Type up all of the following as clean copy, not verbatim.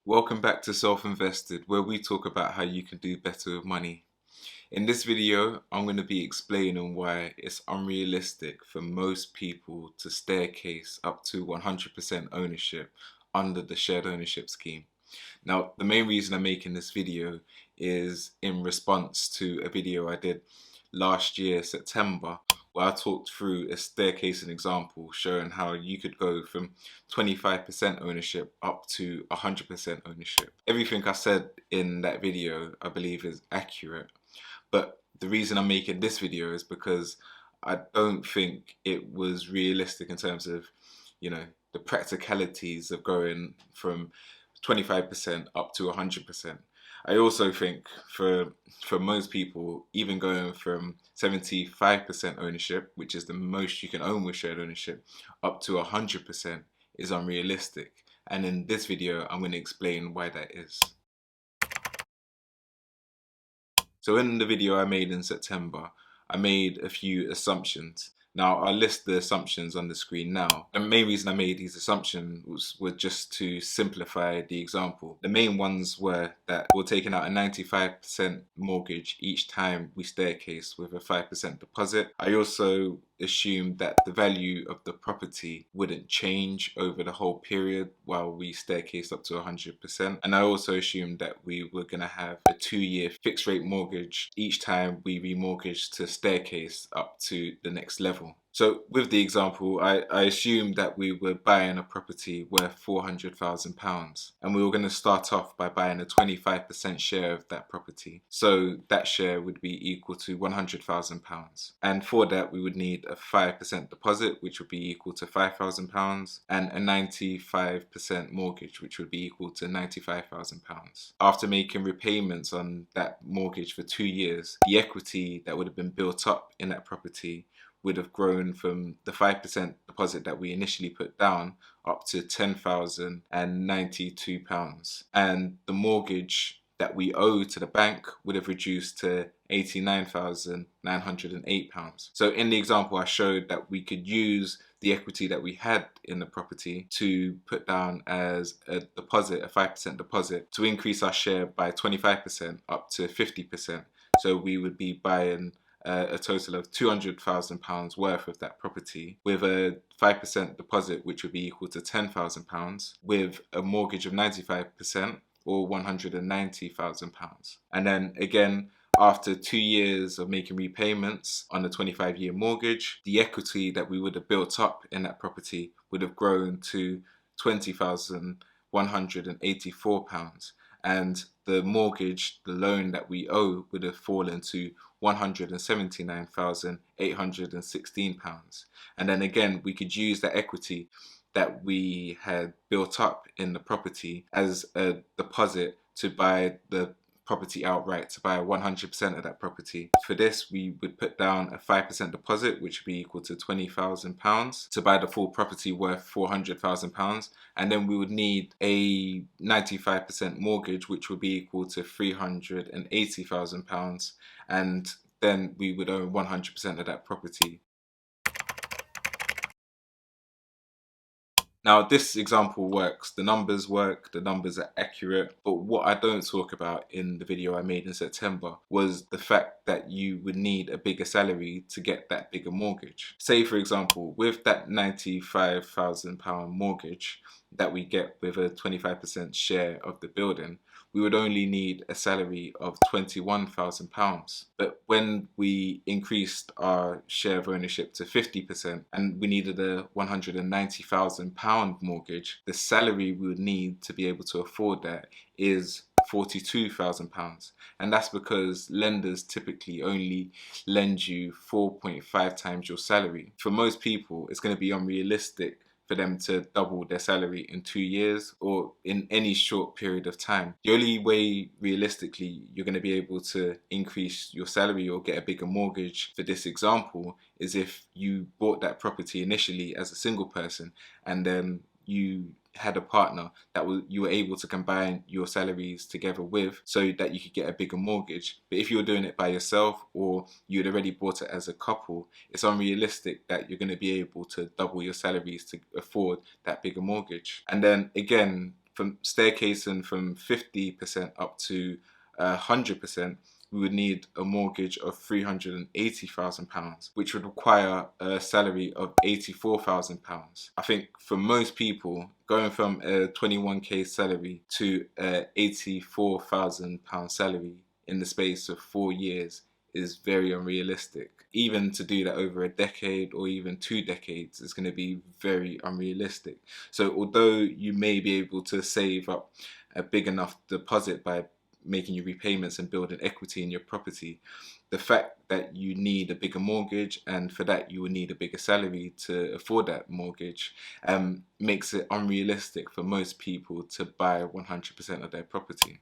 Welcome back to Self Invested, where we talk about how you can do better with money. In this video, I'm going to be explaining why it's unrealistic for most people to staircase up to 100% ownership under the shared ownership scheme. Now, the main reason I'm making this video is in response to a video I did last year, September, where I talked through a staircasing example showing how you could go from 25% ownership up to 100% ownership. Everything I said in that video, I believe, is accurate. But the reason I'm making this video is because I don't think it was realistic in terms of, the practicalities of going from 25% up to 100%. I also think for most people, even going from 75% ownership, which is the most you can own with shared ownership, up to 100% is unrealistic. And in this video, I'm going to explain why that is. So in the video I made in September, I made a few assumptions. Now I'll list the assumptions on the screen now. The main reason I made these assumptions were just to simplify the example. The main ones were that we're taking out a 95% mortgage each time we staircase with a 5% deposit. I also assumed that the value of the property wouldn't change over the whole period while we staircase up to 100%. And I also assumed that we were going to have a 2-year fixed rate mortgage each time we remortgage to staircase up to the next level. So with the example, I assumed that we were buying a property worth £400,000 and we were going to start off by buying a 25% share of that property. So that share would be equal to £100,000. And for that, we would need a 5% deposit, which would be equal to £5,000, and a 95% mortgage, which would be equal to £95,000. After making repayments on that mortgage for 2 years, the equity that would have been built up in that property would have grown from the 5% deposit that we initially put down up to £10,092. And the mortgage that we owe to the bank would have reduced to £89,908. So in the example, I showed that we could use the equity that we had in the property to put down as a deposit, a 5% deposit, to increase our share by 25% up to 50%. So we would be buying a total of £200,000 worth of that property with a 5% deposit, which would be equal to £10,000, with a mortgage of 95% or £190,000. And then again, after 2 years of making repayments on a 25-year mortgage, the equity that we would have built up in that property would have grown to £20,184. And the mortgage, the loan that we owe, would have fallen to £179,816. And then again, we could use that equity that we had built up in the property as a deposit to buy the property outright, to buy 100% of that property. For this, we would put down a 5% deposit, which would be equal to £20,000, to buy the full property worth £400,000. And then we would need a 95% mortgage, which would be equal to £380,000. And then we would own 100% of that property. Now, this example works, the numbers work, the numbers are accurate, but what I don't talk about in the video I made in September was the fact that you would need a bigger salary to get that bigger mortgage. Say, for example, with that £95,000 mortgage that we get with a 25% share of the building, we would only need a salary of £21,000. But when we increased our share of ownership to 50% and we needed a £190,000 mortgage, the salary we would need to be able to afford that is £42,000. And that's because lenders typically only lend you 4.5 times your salary. For most people, it's going to be unrealistic for them to double their salary in 2 years or in any short period of time. The only way realistically you're going to be able to increase your salary or get a bigger mortgage for this example is if you bought that property initially as a single person and then you had a partner that you were able to combine your salaries together with so that you could get a bigger mortgage. But if you're doing it by yourself or you'd already bought it as a couple, it's unrealistic that you're going to be able to double your salaries to afford that bigger mortgage. And then again, from staircasing from 50% up to 100%, we would need a mortgage of £380,000, which would require a salary of £84,000. I think for most people, going from a 21k salary to a £84,000 salary in the space of 4 years is very unrealistic. Even to do that over a decade or even 2 decades is going to be very unrealistic. So although you may be able to save up a big enough deposit by making your repayments and building equity in your property, the fact that you need a bigger mortgage, and for that you will need a bigger salary to afford that mortgage, makes it unrealistic for most people to buy 100% of their property.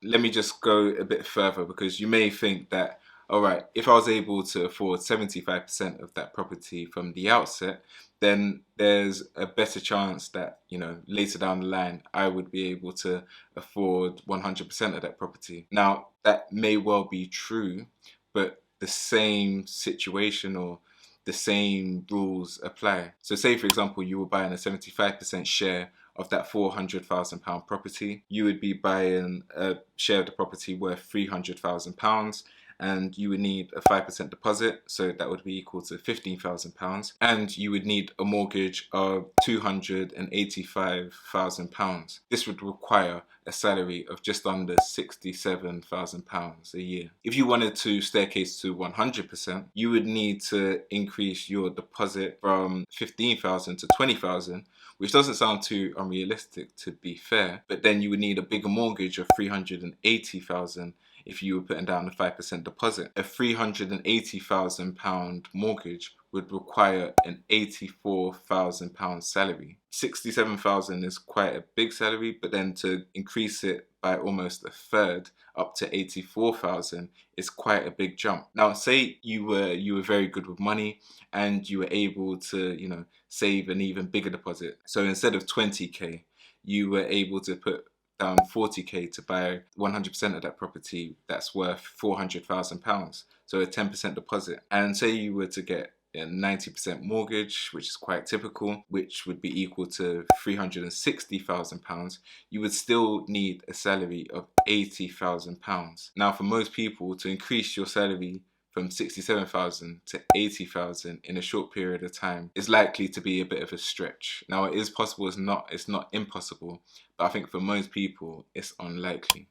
Let me just go a bit further, because you may think that, all right, if I was able to afford 75% of that property from the outset, then there's a better chance that, you know, later down the line, I would be able to afford 100% of that property. Now, that may well be true, but the same situation or the same rules apply. So say, for example, you were buying a 75% share of that £400,000 property. You would be buying a share of the property worth £300,000, and you would need a 5% deposit, so that would be equal to £15,000, and you would need a mortgage of £285,000. This would require a salary of just under £67,000 a year. If you wanted to staircase to 100%, you would need to increase your deposit from £15,000 to £20,000, which doesn't sound too unrealistic, to be fair, but then you would need a bigger mortgage of £380,000 if you were putting down a 5% deposit. A £380,000 mortgage would require an £84,000 salary. 67,000 is quite a big salary, but then to increase it by almost a third up to 84,000 is quite a big jump. Now, say you were very good with money and you were able to, you know, save an even bigger deposit. So instead of 20k, you were able to put down 40k to buy 100% of that property that's worth £400,000. So a 10% deposit. And say you were to get a 90% mortgage, which is quite typical, which would be equal to £360,000, you would still need a salary of £80,000. Now, for most people, to increase your salary from 67,000 to 80,000 in a short period of time is likely to be a bit of a stretch. Now, it is possible, it's not impossible, but I think for most people, it's unlikely.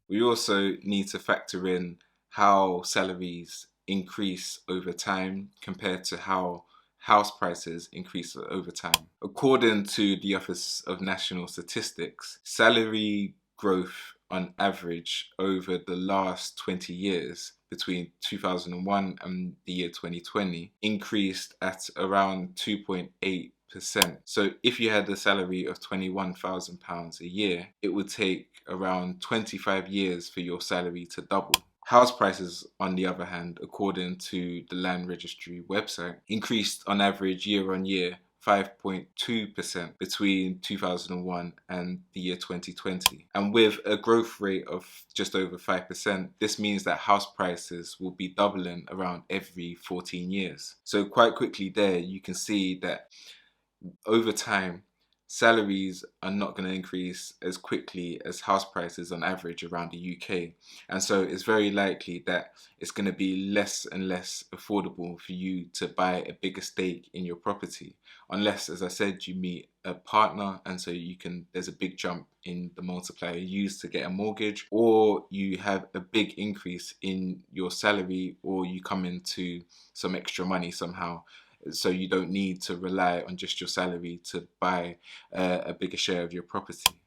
We also need to factor in how salaries increase over time compared to how house prices increase over time. According to the Office of National Statistics, salary growth on average over the last 20 years, between 2001 and the year 2020, increased at around 2.8%. So if you had a salary of £21,000 a year, it would take around 25 years for your salary to double. House prices, on the other hand, according to the Land Registry website, increased on average year on year 5.2% between 2001 and the year 2020. And with a growth rate of just over 5%, this means that house prices will be doubling around every 14 years. So quite quickly there, you can see that over time, salaries are not going to increase as quickly as house prices on average around the UK. And so it's very likely that it's going to be less and less affordable for you to buy a bigger stake in your property, unless, as I said, you meet a partner and so there's a big jump in the multiplier used to get a mortgage, or you have a big increase in your salary, or you come into some extra money somehow, so you don't need to rely on just your salary to buy a bigger share of your property.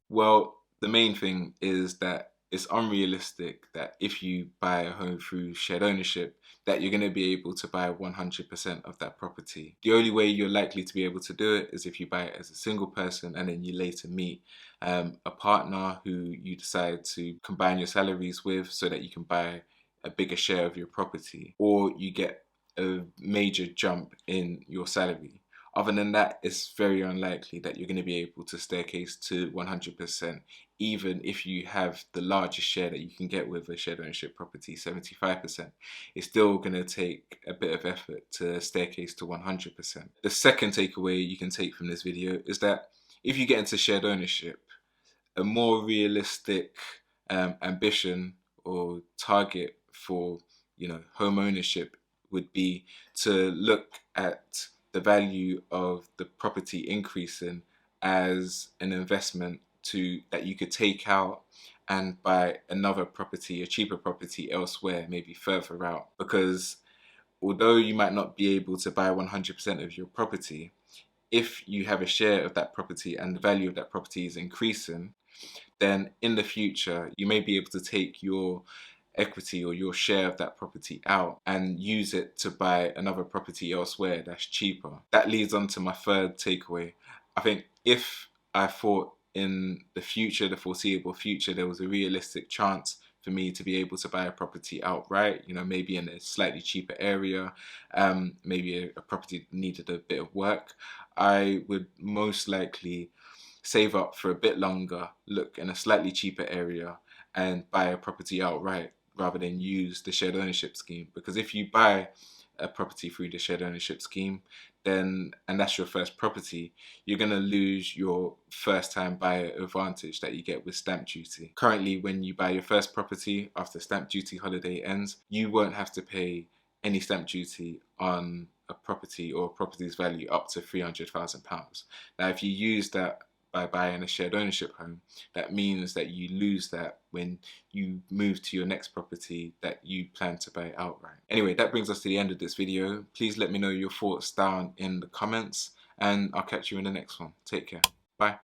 Well, the main thing is that it's unrealistic that if you buy a home through shared ownership, that you're going to be able to buy 100% of that property. The only way you're likely to be able to do it is if you buy it as a single person and then you later meet a partner who you decide to combine your salaries with so that you can buy a bigger share of your property, or you get a major jump in your salary. Other than that, it's very unlikely that you're going to be able to staircase to 100%, even if you have the largest share that you can get with a shared ownership property, 75%. It's still going to take a bit of effort to staircase to 100%. The second takeaway you can take from this video is that if you get into shared ownership, a more realistic ambition or target for home ownership would be to look at the value of the property increasing as an investment that you could take out and buy another property, a cheaper property elsewhere, maybe further out. Because although you might not be able to buy 100% of your property, if you have a share of that property and the value of that property is increasing, then in the future you may be able to take your equity or your share of that property out and use it to buy another property elsewhere that's cheaper. That leads on to my third takeaway. I think if I thought in the future, the foreseeable future, there was a realistic chance for me to be able to buy a property outright, maybe in a slightly cheaper area, maybe a property needed a bit of work, I would most likely save up for a bit longer, look in a slightly cheaper area, and buy a property outright rather than use the shared ownership scheme. Because if you buy a property through the shared ownership scheme, and that's your first property, you're going to lose your first time buyer advantage that you get with stamp duty. Currently, when you buy your first property after stamp duty holiday ends, you won't have to pay any stamp duty on a property or a property's value up to £300,000. Now, if you use that by buying a shared ownership home, that means that you lose that when you move to your next property that you plan to buy outright. Anyway, that brings us to the end of this video. Please let me know your thoughts down in the comments, and I'll catch you in the next one. Take care. Bye.